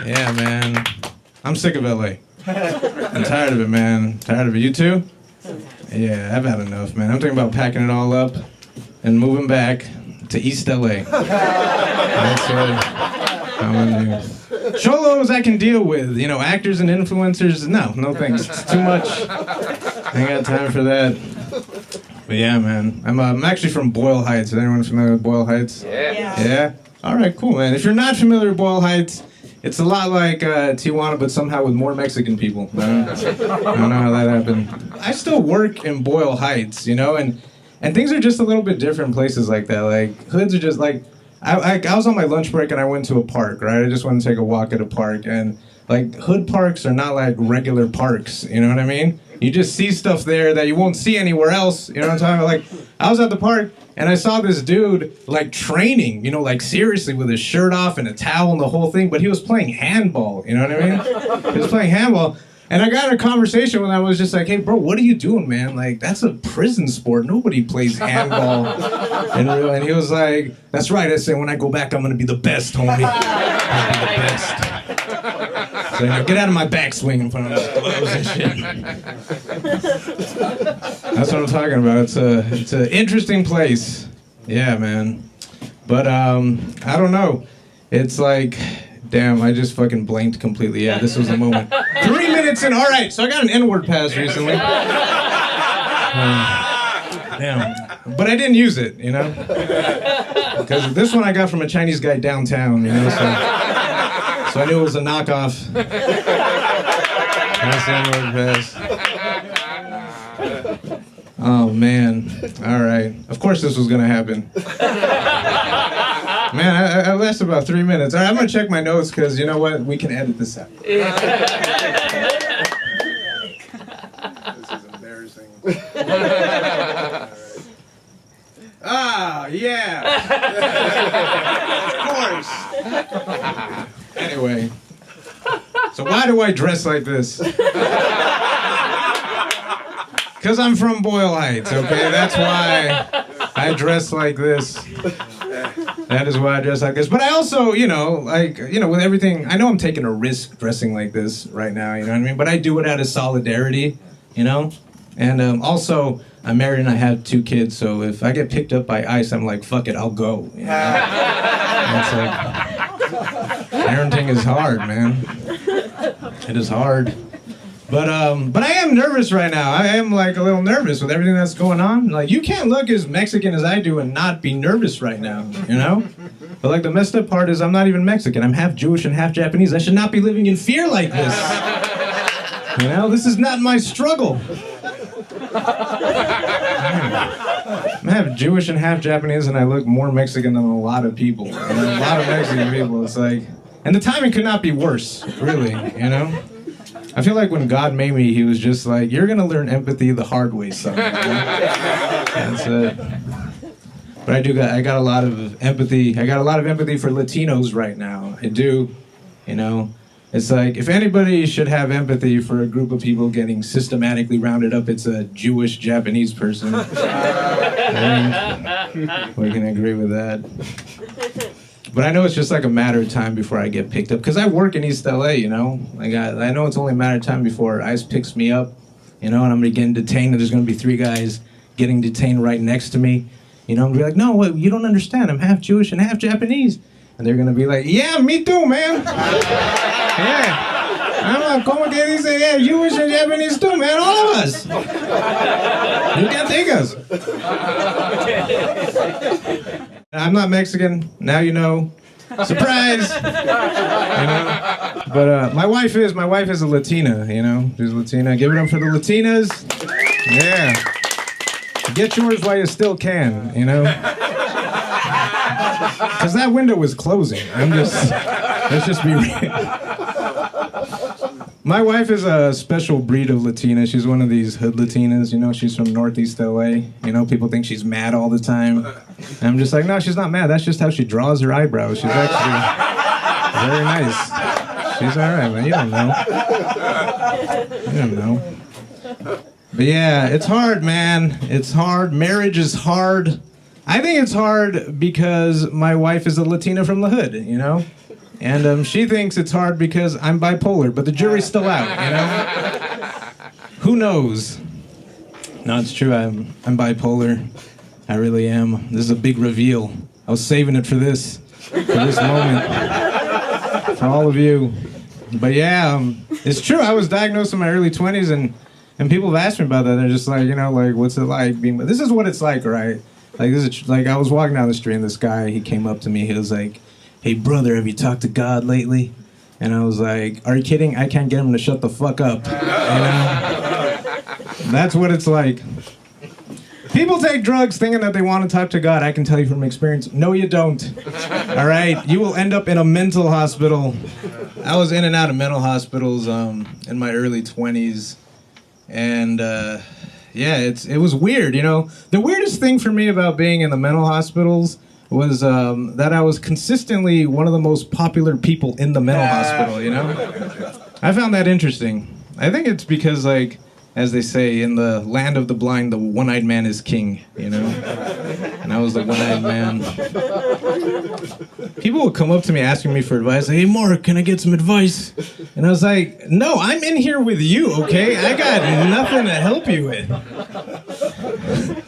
Yeah, man. I'm sick of LA. I'm tired of it, man. Tired of it. You too? Yeah, I've had enough, man. I'm thinking about packing it all up and moving back to East LA. That's what I'm gonna do. Cholos I can deal with. You know, actors and influencers, no thanks. It's too much. I ain't got time for that. But yeah, man. I'm actually from Boyle Heights. Is anyone familiar with Boyle Heights? Yeah? All right, cool, man. If you're not familiar with Boyle Heights, it's a lot like Tijuana, but somehow with more Mexican people. I don't know how that happened. I still work in Boyle Heights, you know, and things are just a little bit different places like that. Like, hoods are just like, I was on my lunch break and I went to a park, right? I just went to take a walk at a park, and like, hood parks are not like regular parks, you know what I mean? You just see stuff there that you won't see anywhere else, you know what I'm talking about? Like, I was at the park, and I saw this dude, like, training, you know, like, seriously, with his shirt off and a towel and the whole thing, but he was playing handball, you know what I mean? He was playing handball, and I got in a conversation with him. I was just like, hey, bro, what are you doing, man? Like, that's a prison sport. Nobody plays handball. And he was like, that's right. I said, when I go back, I'm going to be the best, homie. I'll be the best. So, you know, get out of my backswing in front of those gloves and shit. That's what I'm talking about. It's an interesting place. Yeah, man. But I don't know. It's like, damn, I just fucking blanked completely. Yeah, this was the moment. 3 minutes in. All right, so I got an N-word pass recently. Damn. But I didn't use it, you know? Because this one I got from a Chinese guy downtown, you know? So I knew it was a knockoff. That's the N-word pass. Oh, man. All right. Of course this was going to happen. Man, I lasted about 3 minutes. All right, I'm going to check my notes because, you know what? We can edit this out. This is embarrassing. All right. Ah, yeah. Of course. Anyway. So why do I dress like this? Because I'm from Boyle Heights, okay? That's why I dress like this. That is why I dress like this. But I also, you know, like, you know, with everything, I know I'm taking a risk dressing like this right now, you know what I mean? But I do it out of solidarity, you know? And also, I'm married and I have 2 kids, so if I get picked up by ICE, I'm like, fuck it, I'll go. You know? It's like, parenting is hard, man. It is hard. But I am nervous right now. I am like a little nervous with everything that's going on. Like, you can't look as Mexican as I do and not be nervous right now, you know? But like, the messed up part is I'm not even Mexican. I'm half Jewish and half Japanese. I should not be living in fear like this. You know, this is not my struggle. I'm half Jewish and half Japanese, and I look more Mexican than a lot of people. You know, a lot of Mexican people. It's like, and the timing could not be worse, really, you know? I feel like when God made me, he was just like, you're going to learn empathy the hard way, son. You know? That's it. But I got a lot of empathy. I got a lot of empathy for Latinos right now. I do, you know. It's like, if anybody should have empathy for a group of people getting systematically rounded up, it's a Jewish Japanese person. I think we can agree with that. But I know it's just like a matter of time before I get picked up. Because I work in East LA, you know? Like I know it's only a matter of time before ICE picks me up, you know, and I'm going to get detained, and there's going to be 3 guys getting detained right next to me. You know, I'm going to be like, no, what, you don't understand. I'm half Jewish and half Japanese. And they're going to be like, yeah, me too, man. Yeah. I'm como que dice, yeah, Jewish and Japanese too, man. All of us. You can't take us. I'm not Mexican. Now you know. Surprise! You know? But my wife is a Latina, you know? She's Latina. Give it up for the Latinas. Yeah. Get yours while you still can, you know? Because that window was closing. Let's just be real. My wife is a special breed of Latina. She's one of these hood Latinas, you know? She's from Northeast LA. You know, people think she's mad all the time. And I'm just like, no, she's not mad. That's just how she draws her eyebrows. She's actually very nice. She's all right, man. You don't know. You don't know. But yeah, it's hard, man. It's hard. Marriage is hard. I think it's hard because my wife is a Latina from the hood, you know? And she thinks it's hard because I'm bipolar, but the jury's still out, you know? Who knows? No, it's true, I'm bipolar. I really am. This is a big reveal. I was saving it for this moment. For all of you. But yeah, it's true, I was diagnosed in my early 20s, and people have asked me about that. They're just like, you know, like, what's it like being... This is what it's like, right? Like, like, I was walking down the street, and this guy, he came up to me, he was like, "Hey, brother, have you talked to God lately?" And I was like, "Are you kidding? I can't get him to shut the fuck up." You know? That's what it's like. People take drugs thinking that they want to talk to God. I can tell you from experience, no, you don't. All right? You will end up in a mental hospital. I was in and out of mental hospitals in my early 20s. And, yeah, it was weird, you know? The weirdest thing for me about being in the mental hospitals was that I was consistently one of the most popular people in the mental hospital, you know? I found that interesting. I think it's because, like, as they say, in the land of the blind, the one-eyed man is king, you know? And I was the one-eyed man. People would come up to me asking me for advice, like, "Hey, Mark, can I get some advice?" And I was like, "No, I'm in here with you, okay? I got nothing to help you with."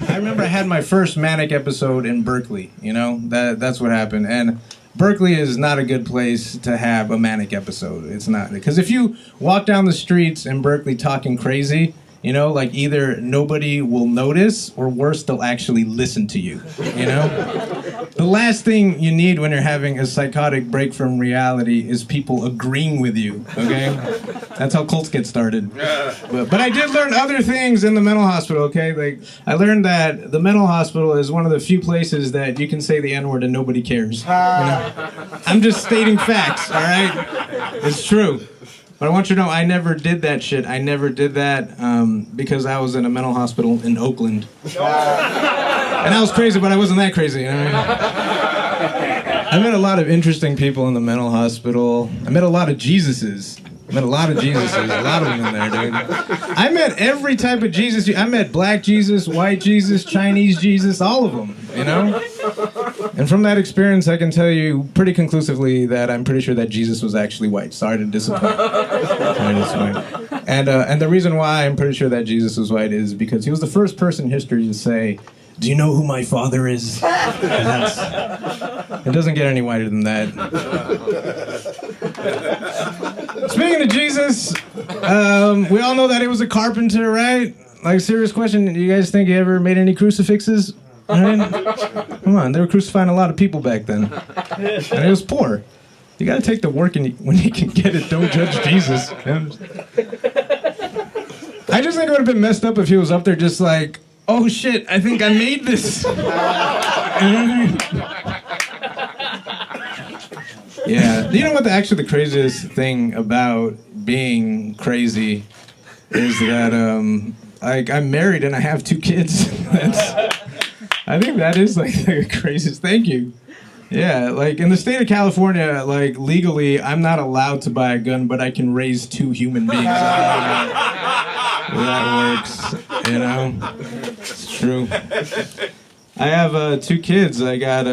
I remember I had my first manic episode in Berkeley, you know? That's what happened. And Berkeley is not a good place to have a manic episode. It's not. Because if you walk down the streets in Berkeley talking crazy, you know, like either nobody will notice or worse, they'll actually listen to you, you know? The last thing you need when you're having a psychotic break from reality is people agreeing with you, okay? That's how cults get started. But I did learn other things in the mental hospital, okay? Like, I learned that the mental hospital is one of the few places that you can say the N-word and nobody cares. You know? I'm just stating facts, all right? It's true. But I want you to know, I never did that shit. I never did that because I was in a mental hospital in Oakland. And I was crazy, but I wasn't that crazy, you know what I mean? I met a lot of interesting people in the mental hospital. I met a lot of Jesuses. A lot of them in there, dude. I met every type of Jesus. I met black Jesus, white Jesus, Chinese Jesus, all of them, you know? And from that experience, I can tell you pretty conclusively that I'm pretty sure that Jesus was actually white. Sorry to disappoint. And the reason why I'm pretty sure that Jesus was white is because he was the first person in history to say, "Do you know who my father is?" It doesn't get any whiter than that. Speaking of Jesus, we all know that he was a carpenter, right? Like, serious question, do you guys think he ever made any crucifixes? Right? Come on, they were crucifying a lot of people back then. And it was poor. You gotta take the work when you can get it, don't judge Jesus. I just think it would have been messed up if he was up there just like, "Oh shit, I think I made this." Yeah, you know what? Actually, the craziest thing about being crazy is that like, I'm married and I have 2 kids. I think that is like the craziest. Thank you. Yeah, like in the state of California, like legally, I'm not allowed to buy a gun, but I can raise 2 human beings. That works, you know. It's true. I have 2 kids. I got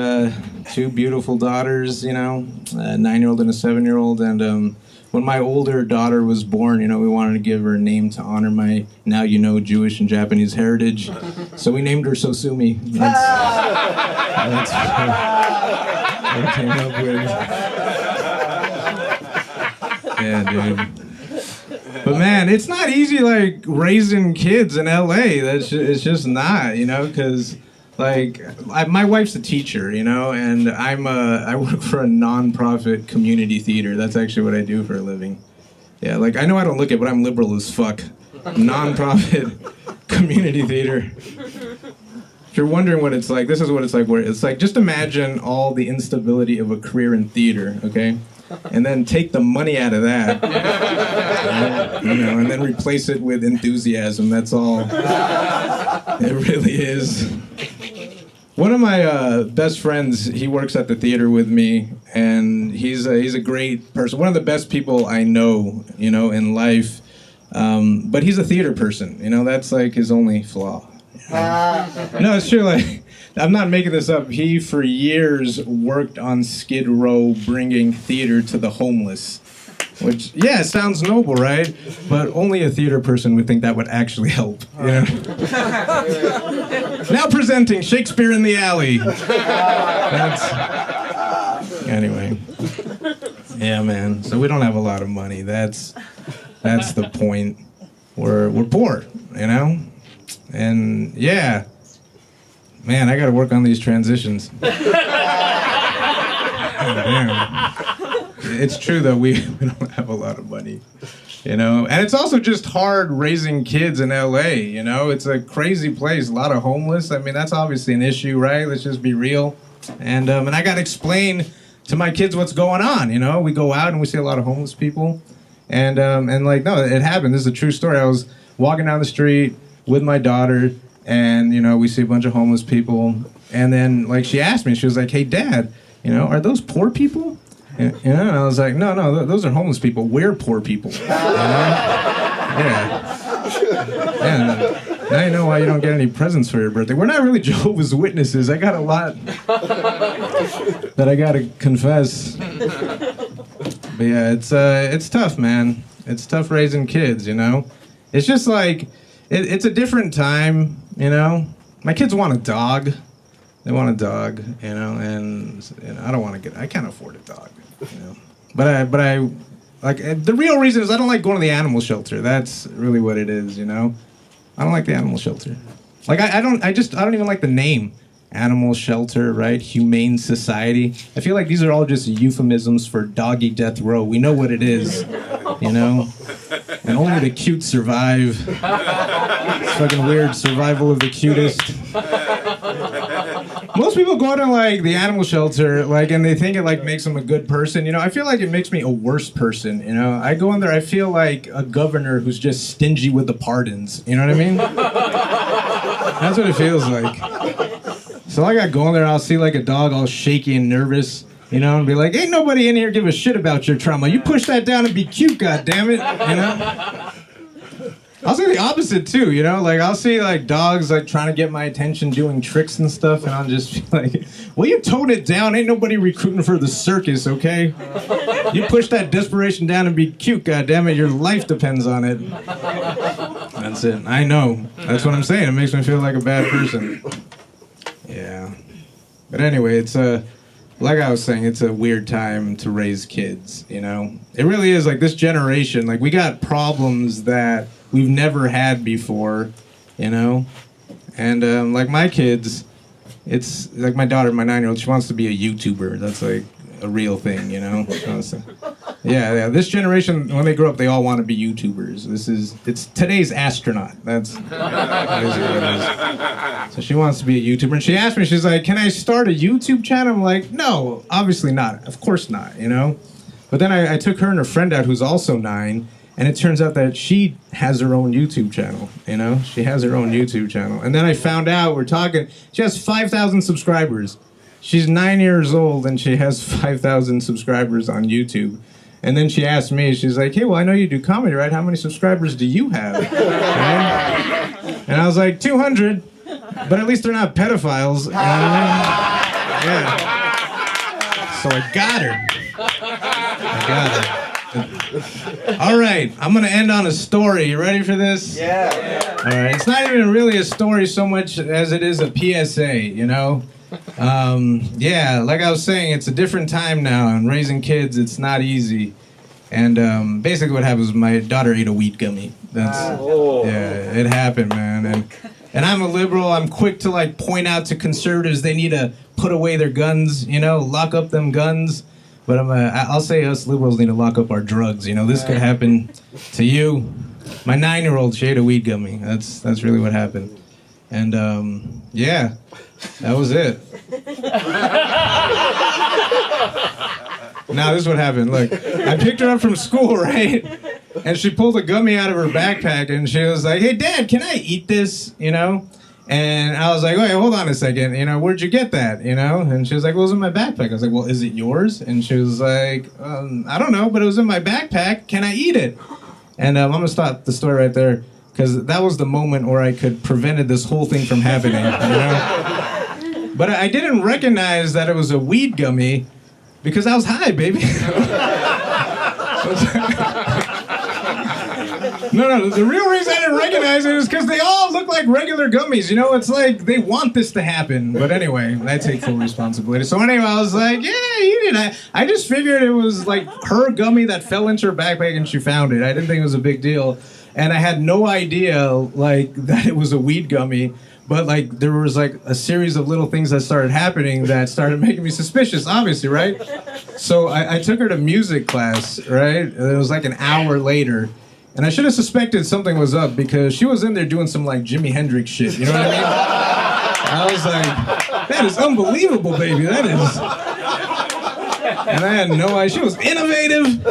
2 beautiful daughters, you know, a 9-year-old and a 7-year-old. And when my older daughter was born, you know, we wanted to give her a name to honor my now you know Jewish and Japanese heritage. So we named her Sosumi. That's what I came up with. Yeah, dude. But man, it's not easy, like, raising kids in LA. It's just not, you know, because, like, my wife's a teacher, you know, and I work for a non-profit community theater. That's actually what I do for a living. Yeah, like, I know I don't look it, but I'm liberal as fuck. Non-profit community theater. If you're wondering what it's like, this is what it's like. Where it's like, just imagine all the instability of a career in theater, okay? And then take the money out of that, you know, and then replace it with enthusiasm. That's all it really is. One of my best friends, he works at the theater with me, and he's a great person. One of the best people I know, you know, in life. But he's a theater person, you know. That's like his only flaw. No, it's true. Like, I'm not making this up. He, for years, worked on Skid Row bringing theater to the homeless. Which, yeah, sounds noble, right? But only a theater person would think that would actually help. You know? Now presenting Shakespeare in the Alley. Anyway. Yeah, man. So we don't have a lot of money. That's the point. We're poor, you know? And, yeah. Man, I gotta work on these transitions. Oh, damn. It's true though, we don't have a lot of money, you know? And it's also just hard raising kids in LA, you know? It's a crazy place, a lot of homeless. I mean, that's obviously an issue, right? Let's just be real. And I gotta explain to my kids what's going on, you know? We go out and we see a lot of homeless people. And like, no, it happened. This is a true story. I was walking down the street with my daughter, and, you know, we see a bunch of homeless people. And then, like, she asked me, she was like, hey, Dad, you know, are those poor people? You know, and I was like, no, those are homeless people. We're poor people. You know? Yeah. Now you know why you don't get any presents for your birthday. We're not really Jehovah's Witnesses. I got a lot that I gotta confess. But yeah, it's tough, man. It's tough raising kids, you know? It's just like, it's a different time, you know? My kids want a dog. They want a dog, you know, and you know, I can't afford a dog, you know. But I like, the real reason is I don't like going to the animal shelter. That's really what it is, you know. I don't like the animal shelter. Like, I don't even like the name. Animal shelter, right? Humane society. I feel like these are all just euphemisms for doggy death row. We know what it is, you know? And only the cute survive. It's fucking weird. Survival of the cutest. Most people go to, like, the animal shelter, like, and they think it, like, makes them a good person. You know, I feel like it makes me a worse person, you know? I go in there, I feel like a governor who's just stingy with the pardons. You know what I mean? That's what it feels like. So like I go in there, I'll see like a dog all shaky and nervous, you know, and be like, ain't nobody in here give a shit about your trauma. You push that down and be cute, goddammit, you know? I'll say the opposite too, you know? Like I'll see like dogs like trying to get my attention doing tricks and stuff, and I'll just be like, well, you tone it down. Ain't nobody recruiting for the circus, okay? You push that desperation down and be cute, goddammit. Your life depends on it. That's it. I know. That's what I'm saying. It makes me feel like a bad person. Yeah. But anyway, it's like I was saying, it's a weird time to raise kids, you know? It really is, like, this generation, like, we got problems that we've never had before, you know? And, like, my kids, it's, like, my daughter, my 9-year-old, she wants to be a YouTuber. That's, like, a real thing, you know? Yeah, this generation, when they grow up, they all want to be YouTubers. It's today's astronaut. That's basically what it is. So she wants to be a YouTuber, and she asked me, she's like, can I start a YouTube channel? I'm like, no, obviously not. Of course not, you know? But then I took her and her friend out, who's also 9, and it turns out that she has her own YouTube channel, you know? She has her own YouTube channel. And then I found out, we're talking, she has 5,000 subscribers. She's 9 years old, and she has 5,000 subscribers on YouTube. And then she asked me, she's like, hey, well, I know you do comedy, right? How many subscribers do you have? Right? And I was like, 200, but at least they're not pedophiles. You know what I mean? Yeah. So I got her. All right, I'm going to end on a story. You ready for this? Yeah. All right, it's not even really a story so much as it is a PSA, you know? Yeah, like I was saying, it's a different time now, and raising kids, it's not easy. And basically what happened was my daughter ate a weed gummy. Yeah, it happened, man. And I'm a liberal. I'm quick to like point out to conservatives they need to put away their guns, you know, lock up them guns. But I'll say us liberals need to lock up our drugs. You know, this could happen to you. My 9-year-old, she ate a weed gummy. That's really what happened. And yeah. That was it. Now this is what happened. Look, I picked her up from school, right? And she pulled a gummy out of her backpack, and she was like, hey, Dad, can I eat this? You know? And I was like, wait, hold on a second. You know, where'd you get that? You know? And she was like, well, it was in my backpack. I was like, well, is it yours? And she was like, I don't know, but it was in my backpack. Can I eat it? And I'm going to stop the story right there, because that was the moment where I could prevented this whole thing from happening, you know? But I didn't recognize that it was a weed gummy because I was high, baby. No, the real reason I didn't recognize it is because they all look like regular gummies. You know, it's like they want this to happen. But anyway, I take full responsibility. So anyway, I was like, yeah, you did. I just figured it was like her gummy that fell into her backpack and she found it. I didn't think it was a big deal. And I had no idea, like, that it was a weed gummy. But, like, there was, like, a series of little things that started happening that started making me suspicious, obviously, right? So I took her to music class, right? It was, like, an hour later. And I should have suspected something was up because she was in there doing some, like, Jimi Hendrix shit, you know what I mean? I was like, that is unbelievable, baby, that is. And I had no idea. She was innovative.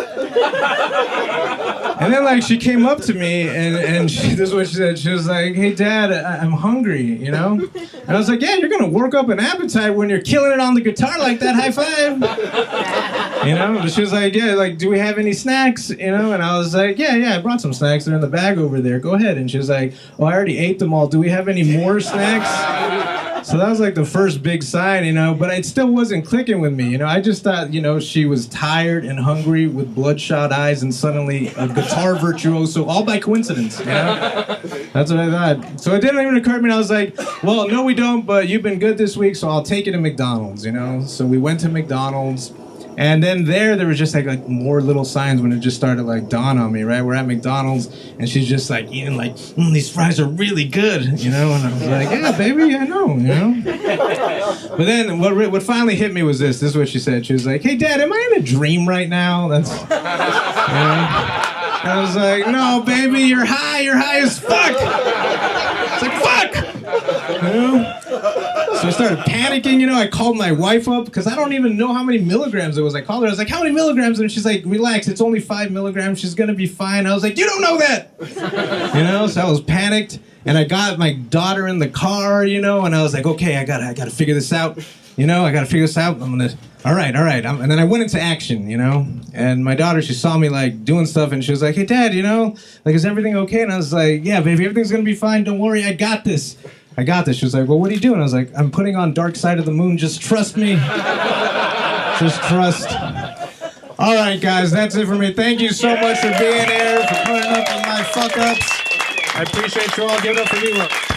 And then, like, she came up to me, and this is what she said. She was like, hey, Dad, I'm hungry, you know? And I was like, yeah, you're going to work up an appetite when you're killing it on the guitar like that. High five. You know? But she was like, yeah, like, do we have any snacks? You know? And I was like, yeah, I brought some snacks. They're in the bag over there. Go ahead. And she was like, oh, I already ate them all. Do we have any more snacks? So that was like the first big sign, you know, but it still wasn't clicking with me, you know. I just thought, you know, she was tired and hungry with bloodshot eyes and suddenly a guitar virtuoso, all by coincidence, you know. That's what I thought. So it didn't even occur to me, and I was like, well, no, we don't, but you've been good this week, so I'll take you to McDonald's, you know. So we went to McDonald's. And then there was just like more little signs when it just started like dawn on me, right? We're at McDonald's and she's just like eating like, these fries are really good, you know? And I was like, yeah, baby, I know, you know? But then what finally hit me was this. This is what she said. She was like, hey, Dad, am I in a dream right now? That's, you know? And I was like, no, baby, you're high as fuck. It's like, fuck, you know? So I started panicking, you know, I called my wife up, because I don't even know how many milligrams it was. I called her, I was like, how many milligrams? And she's like, relax, it's only 5 milligrams, she's gonna be fine. I was like, you don't know that! You know, so I was panicked, and I got my daughter in the car, you know, and I was like, okay, I gotta figure this out. You know, I gotta figure this out, I'm gonna, all right. And then I went into action, you know, and my daughter, she saw me, like, doing stuff, and she was like, hey, Dad, you know, like, is everything okay? And I was like, yeah, baby, everything's gonna be fine, don't worry, I got this. She was like, well, what are you doing? I was like, I'm putting on Dark Side of the Moon. Just trust me. Just trust. All right, guys, that's it for me. Thank you so much for being here, for putting up with my fuck-ups. I appreciate you all. Give it up for Leroy.